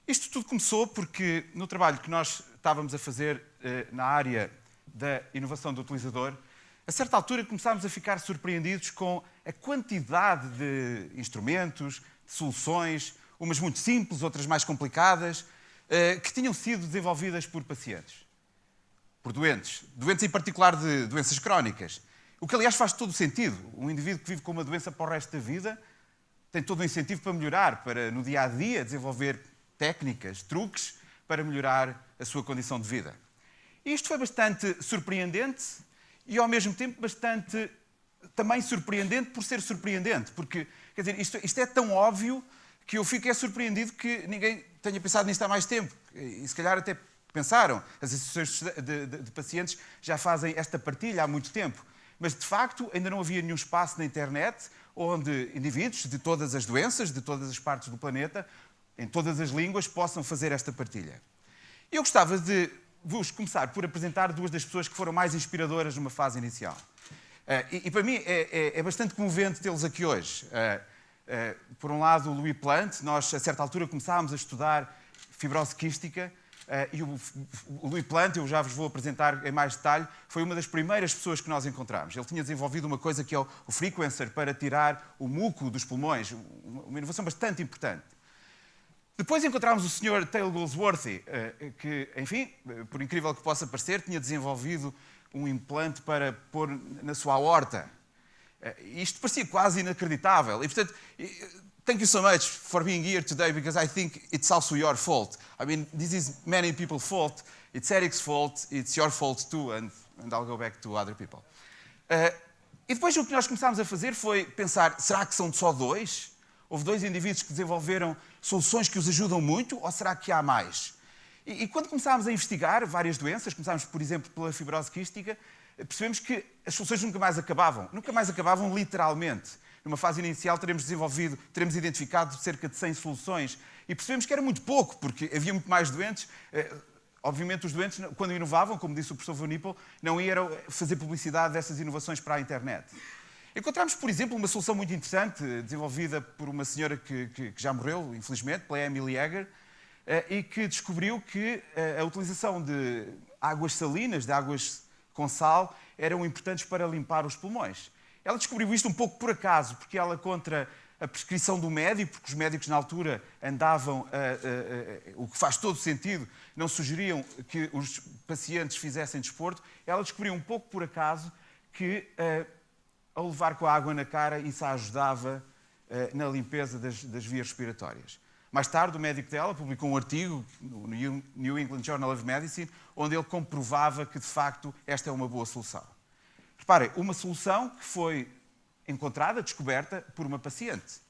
Isto tudo começou porque, no trabalho que nós estávamos a fazer na área da inovação do utilizador, a certa altura começámos a ficar surpreendidos com a quantidade de instrumentos, de soluções, umas muito simples, outras mais complicadas, que tinham sido desenvolvidas por pacientes, por doentes em particular de doenças crónicas. O que, aliás, faz todo o sentido. Um indivíduo que vive com uma doença para o resto da vida tem todo o incentivo para melhorar, para, no dia-a-dia, desenvolver técnicas, truques, para melhorar a sua condição de vida. E isto foi bastante surpreendente e, ao mesmo tempo, bastante também surpreendente por ser surpreendente. Porque, quer dizer, isto é tão óbvio que eu fico surpreendido que ninguém tenha pensado nisto há mais tempo. E, se calhar, até pensaram. As associações de pacientes já fazem esta partilha há muito tempo. Mas, de facto, ainda não havia nenhum espaço na internet onde indivíduos de todas as doenças, de todas as partes do planeta, em todas as línguas, possam fazer esta partilha. Eu gostava de vos começar por apresentar duas das pessoas que foram mais inspiradoras numa fase inicial. E para mim é bastante comovente tê-los aqui hoje. Por um lado, o Louis Plante. Nós, a certa altura, começámos a estudar fibrose quística. E o Louis Plante, eu já vos vou apresentar em mais detalhe, foi uma das primeiras pessoas que nós encontramos. Ele tinha desenvolvido uma coisa que é o frequencer para tirar o muco dos pulmões, uma inovação bastante importante. Depois encontramos o Sr. Taylor Goldsworthy, que, enfim, por incrível que possa parecer, tinha desenvolvido um implante para pôr na sua aorta. Isto parecia quase inacreditável. E, portanto, thank you so much for being here today, because I think it's also your fault. I mean, this is many people's fault. It's Eric's fault. It's your fault too, and I'll go back to other people. E depois o que nós começámos a fazer foi pensar, será que são só dois? Houve dois indivíduos que desenvolveram soluções que os ajudam muito, ou será que há mais? E quando começámos a investigar várias doenças, começámos, por exemplo, pela fibrose quística, percebemos que as soluções nunca mais acabavam literalmente. Numa fase inicial teremos identificado cerca de 100 soluções e percebemos que era muito pouco, porque havia muito mais doentes. Obviamente os doentes, quando inovavam, como disse o professor Van Nippel, não iam fazer publicidade dessas inovações para a internet. Encontramos, por exemplo, uma solução muito interessante, desenvolvida por uma senhora que já morreu, infelizmente, pela Emily Egger, e que descobriu que a utilização de águas salinas, de águas com sal, eram importantes para limpar os pulmões. Ela descobriu isto um pouco por acaso, porque ela, contra a prescrição do médico, porque os médicos na altura andavam, o que faz todo sentido, não sugeriam que os pacientes fizessem desporto, ela descobriu um pouco por acaso que, ao levar com a água na cara, isso a ajudava na limpeza das vias respiratórias. Mais tarde, o médico dela publicou um artigo no New England Journal of Medicine, onde ele comprovava que, de facto, esta é uma boa solução. Reparem, uma solução que foi encontrada, descoberta por uma paciente.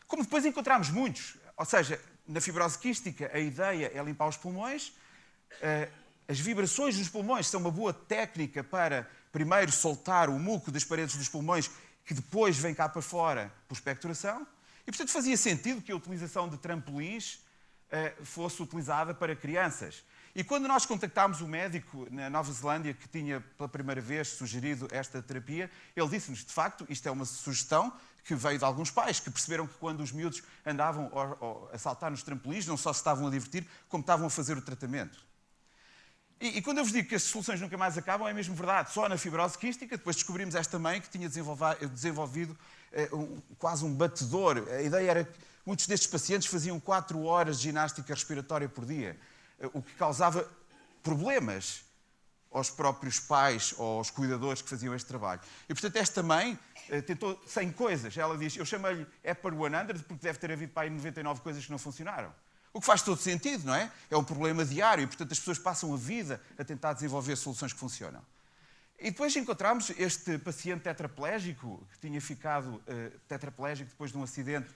Como depois encontramos muitos, ou seja, na fibrose quística a ideia é limpar os pulmões, as vibrações dos pulmões são uma boa técnica para primeiro soltar o muco das paredes dos pulmões, que depois vem cá para fora por expectoração, e portanto fazia sentido que a utilização de trampolins fosse utilizada para crianças. E quando nós contactámos o médico na Nova Zelândia, que tinha pela primeira vez sugerido esta terapia, ele disse-nos, de facto, isto é uma sugestão que veio de alguns pais, que perceberam que quando os miúdos andavam a saltar nos trampolins, não só se estavam a divertir, como estavam a fazer o tratamento. E quando eu vos digo que as soluções nunca mais acabam, é mesmo verdade. Só na fibrose quística, depois descobrimos esta mãe que tinha desenvolvido quase um batedor. A ideia era que muitos destes pacientes faziam 4 horas de ginástica respiratória por dia, o que causava problemas aos próprios pais ou aos cuidadores que faziam este trabalho. E, portanto, esta mãe tentou 100 coisas. Ela diz, eu chamei-lhe Upper 100, porque deve ter havido para aí 99 coisas que não funcionaram. O que faz todo sentido, não é? É um problema diário e, portanto, as pessoas passam a vida a tentar desenvolver soluções que funcionam. E depois encontramos este paciente tetraplégico, que tinha ficado tetraplégico depois de um acidente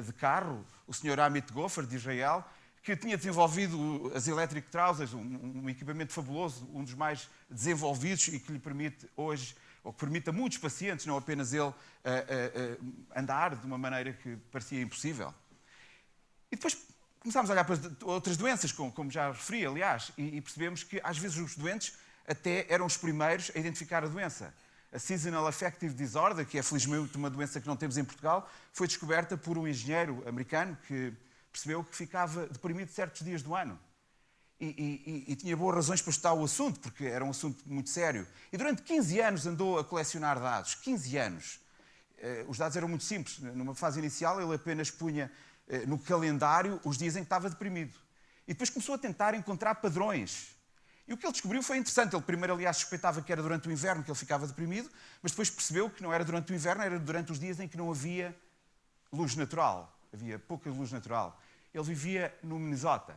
de carro, o Sr. Amit Goffer, de Israel, que tinha desenvolvido as electric trousers, um equipamento fabuloso, um dos mais desenvolvidos e que lhe permite hoje, ou que permite a muitos pacientes, não apenas ele, andar de uma maneira que parecia impossível. E depois começámos a olhar para outras doenças, como já referi, aliás, e percebemos que às vezes os doentes até eram os primeiros a identificar a doença. A Seasonal Affective Disorder, que é felizmente uma doença que não temos em Portugal, foi descoberta por um engenheiro americano que percebeu que ficava deprimido certos dias do ano. E tinha boas razões para estudar o assunto, porque era um assunto muito sério. E durante 15 anos andou a colecionar dados. 15 anos. Os dados eram muito simples. Numa fase inicial, ele apenas punha no calendário os dias em que estava deprimido. E depois começou a tentar encontrar padrões. E o que ele descobriu foi interessante. Ele primeiro, aliás, suspeitava que era durante o inverno que ele ficava deprimido, mas depois percebeu que não era durante o inverno, era durante os dias em que não havia luz natural. Havia pouca luz natural. Ele vivia no Minnesota.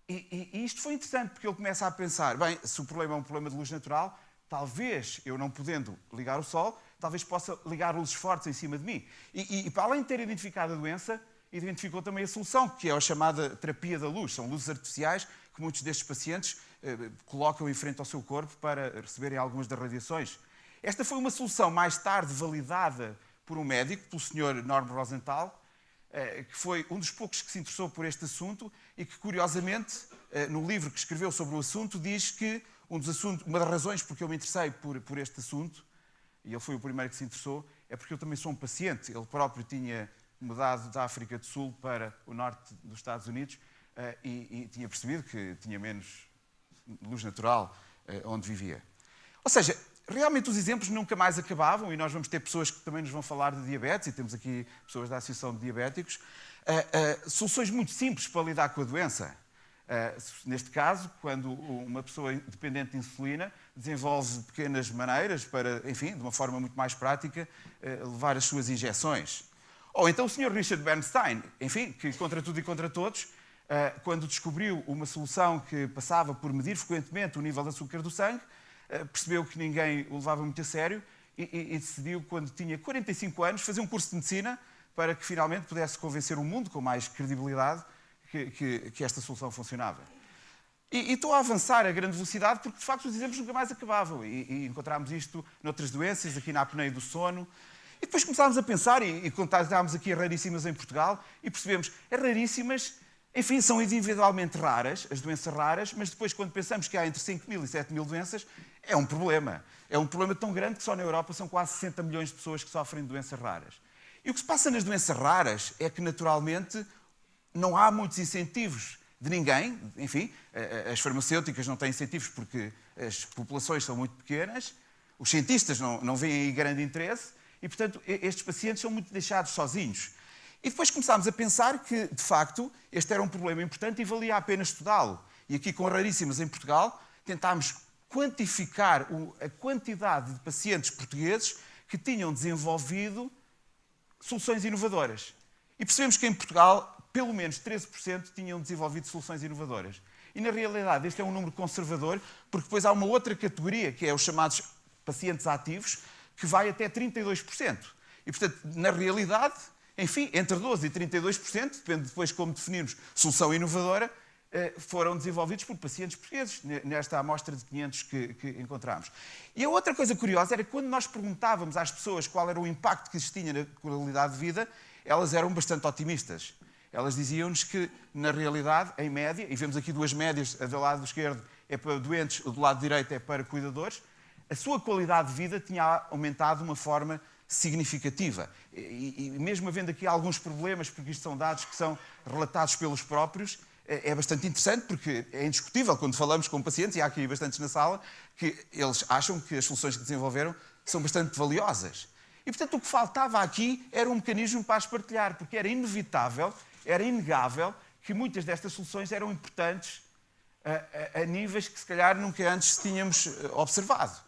E isto foi interessante, porque ele começa a pensar, bem, se o problema é um problema de luz natural, talvez, eu não podendo ligar o sol, talvez possa ligar luzes fortes em cima de mim. E para além de ter identificado a doença, identificou também a solução, que é a chamada terapia da luz. São luzes artificiais que muitos destes pacientes colocam em frente ao seu corpo para receberem algumas das radiações. Esta foi uma solução mais tarde validada por um médico, pelo Sr. Norm Rosenthal, que foi um dos poucos que se interessou por este assunto e que, curiosamente, no livro que escreveu sobre o assunto, diz que uma das razões porque eu me interessei por este assunto, e ele foi o primeiro que se interessou, é porque eu também sou um paciente. Ele próprio tinha mudado da África do Sul para o norte dos Estados Unidos e tinha percebido que tinha menos luz natural onde vivia. Ou seja, realmente os exemplos nunca mais acabavam e nós vamos ter pessoas que também nos vão falar de diabetes, e temos aqui pessoas da Associação de Diabéticos, soluções muito simples para lidar com a doença. Neste caso, quando uma pessoa dependente de insulina desenvolve pequenas maneiras para, enfim, de uma forma muito mais prática, levar as suas injeções. Ou então o Sr. Richard Bernstein, enfim, que contra tudo e contra todos, quando descobriu uma solução que passava por medir frequentemente o nível de açúcar do sangue, percebeu que ninguém o levava muito a sério e decidiu, quando tinha 45 anos, fazer um curso de medicina para que finalmente pudesse convencer o mundo com mais credibilidade que esta solução funcionava. E estou a avançar a grande velocidade porque, de facto, os exemplos nunca mais acabavam. E encontramos isto noutras doenças, aqui na apneia do sono. E depois começámos a pensar, e contámos aqui as raríssimas em Portugal, e percebemos que as raríssimas, enfim, são individualmente raras, as doenças raras, mas depois, quando pensamos que há entre 5.000 e 7.000 doenças, é um problema. É um problema tão grande que só na Europa são quase 60 milhões de pessoas que sofrem de doenças raras. E o que se passa nas doenças raras é que, naturalmente, não há muitos incentivos de ninguém. Enfim, as farmacêuticas não têm incentivos porque as populações são muito pequenas, os cientistas não veem aí grande interesse e, portanto, estes pacientes são muito deixados sozinhos. E depois começámos a pensar que, de facto, este era um problema importante e valia a pena estudá-lo. E aqui, com Raríssimas em Portugal, tentámos quantificar a quantidade de pacientes portugueses que tinham desenvolvido soluções inovadoras. E percebemos que em Portugal, pelo menos 13% tinham desenvolvido soluções inovadoras. E, na realidade, este é um número conservador, porque depois há uma outra categoria, que é os chamados pacientes ativos, que vai até 32%. E, portanto, na realidade, enfim, entre 12% e 32%, depende depois como definirmos solução inovadora, foram desenvolvidos por pacientes portugueses, nesta amostra de 500 que encontramos. E a outra coisa curiosa era que quando nós perguntávamos às pessoas qual era o impacto que existia na qualidade de vida, elas eram bastante otimistas. Elas diziam-nos que, na realidade, em média, e vemos aqui duas médias, a do lado esquerdo é para doentes, a do lado direito é para cuidadores, a sua qualidade de vida tinha aumentado de uma forma significativa. E mesmo havendo aqui alguns problemas, porque isto são dados que são relatados pelos próprios, é bastante interessante, porque é indiscutível quando falamos com pacientes, e há aqui bastantes na sala, que eles acham que as soluções que desenvolveram são bastante valiosas. E, portanto, o que faltava aqui era um mecanismo para as partilhar, porque era inevitável, era inegável que muitas destas soluções eram importantes a níveis que, se calhar, nunca antes tínhamos observado.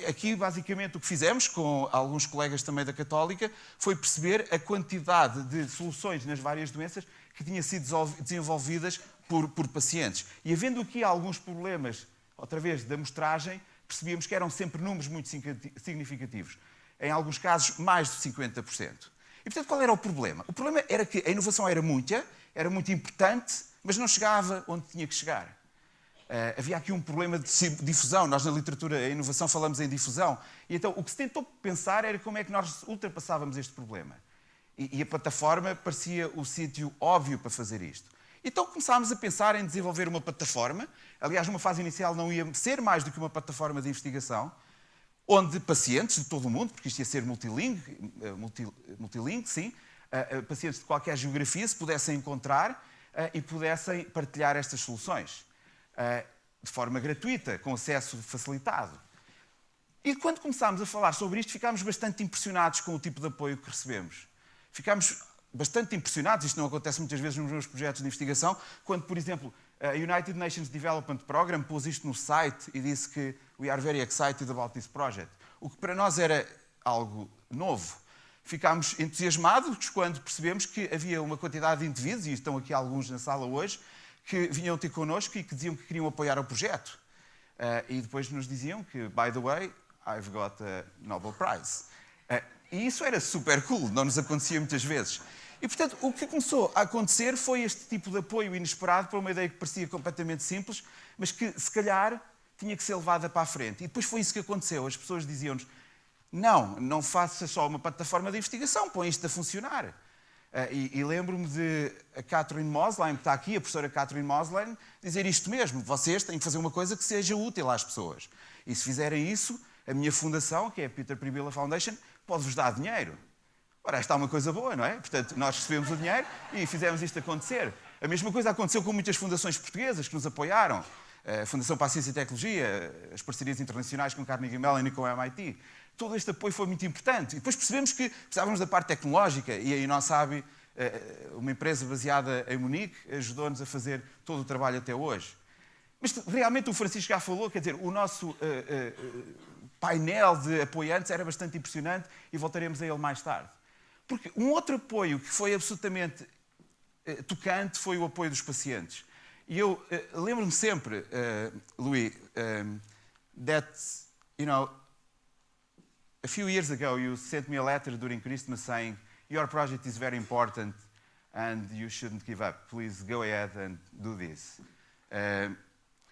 Aqui, basicamente, o que fizemos, com alguns colegas também da Católica, foi perceber a quantidade de soluções nas várias doenças que tinham sido desenvolvidas por pacientes. E havendo aqui alguns problemas, outra vez, da amostragem, percebíamos que eram sempre números muito significativos. Em alguns casos, mais de 50%. E, portanto, qual era o problema? O problema era que a inovação era muito importante, mas não chegava onde tinha que chegar. Havia aqui um problema de difusão. Nós, na literatura, a inovação, falamos em difusão. E então, o que se tentou pensar era como é que nós ultrapassávamos este problema. E a plataforma parecia o sítio óbvio para fazer isto. Então, começámos a pensar em desenvolver uma plataforma. Aliás, numa fase inicial não ia ser mais do que uma plataforma de investigação, onde pacientes de todo o mundo, porque isto ia ser multilingue, sim, pacientes de qualquer geografia se pudessem encontrar e pudessem partilhar estas soluções de forma gratuita, com acesso facilitado. E quando começámos a falar sobre isto, ficámos bastante impressionados com o tipo de apoio que recebemos. Ficámos bastante impressionados, isto não acontece muitas vezes nos meus projetos de investigação, quando, por exemplo, a United Nations Development Programme pôs isto no site e disse que "We are very excited about this project", o que para nós era algo novo. Ficámos entusiasmados quando percebemos que havia uma quantidade de indivíduos, e estão aqui alguns na sala hoje, que vinham ter connosco e que diziam que queriam apoiar o projeto. E depois nos diziam que, by the way, I've got a Nobel Prize. E isso era super cool, não nos acontecia muitas vezes. E, portanto, o que começou a acontecer foi este tipo de apoio inesperado para uma ideia que parecia completamente simples, mas que, se calhar, tinha que ser levada para a frente. E depois foi isso que aconteceu. As pessoas diziam-nos: não faça só uma plataforma de investigação, põe isto a funcionar. E lembro-me de a Catherine Mosley, que está aqui, a professora Catherine Mosley, dizer isto mesmo: vocês têm que fazer uma coisa que seja útil às pessoas. E se fizerem isso, a minha fundação, que é a Peter Pribilla Foundation, pode-vos dar dinheiro. Ora, esta é uma coisa boa, não é? Portanto, nós recebemos o dinheiro e fizemos isto acontecer. A mesma coisa aconteceu com muitas fundações portuguesas que nos apoiaram. A Fundação para a Ciência e Tecnologia, as parcerias internacionais com Carnegie Mellon e com o MIT. Todo este apoio foi muito importante. E depois percebemos que precisávamos da parte tecnológica. E a Inosabi, uma empresa baseada em Munique, ajudou-nos a fazer todo o trabalho até hoje. Mas realmente o Francisco já falou, quer dizer, o nosso painel de apoiantes era bastante impressionante e voltaremos a ele mais tarde. Porque um outro apoio que foi absolutamente tocante foi o apoio dos pacientes. E eu lembro-me sempre, Louis, that, a few years ago you sent me a letter during Christmas saying your project is very important and you shouldn't give up. Please go ahead and do this.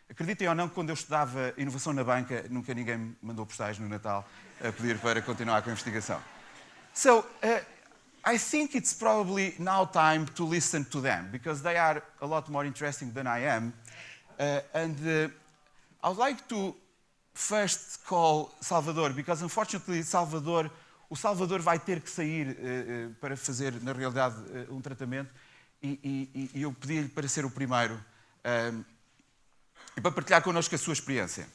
Acreditem ou não que quando eu estudava inovação na banca, nunca ninguém me mandou postais no Natal a pedir para continuar com a investigação. So, I think it's probably now time to listen to them, because they are a lot more interesting than I am. I would like to first call Salvador, because unfortunately o Salvador vai ter que sair para fazer, na realidade, um tratamento, e eu pedi-lhe para ser o primeiro e para partilhar connosco a sua experiência.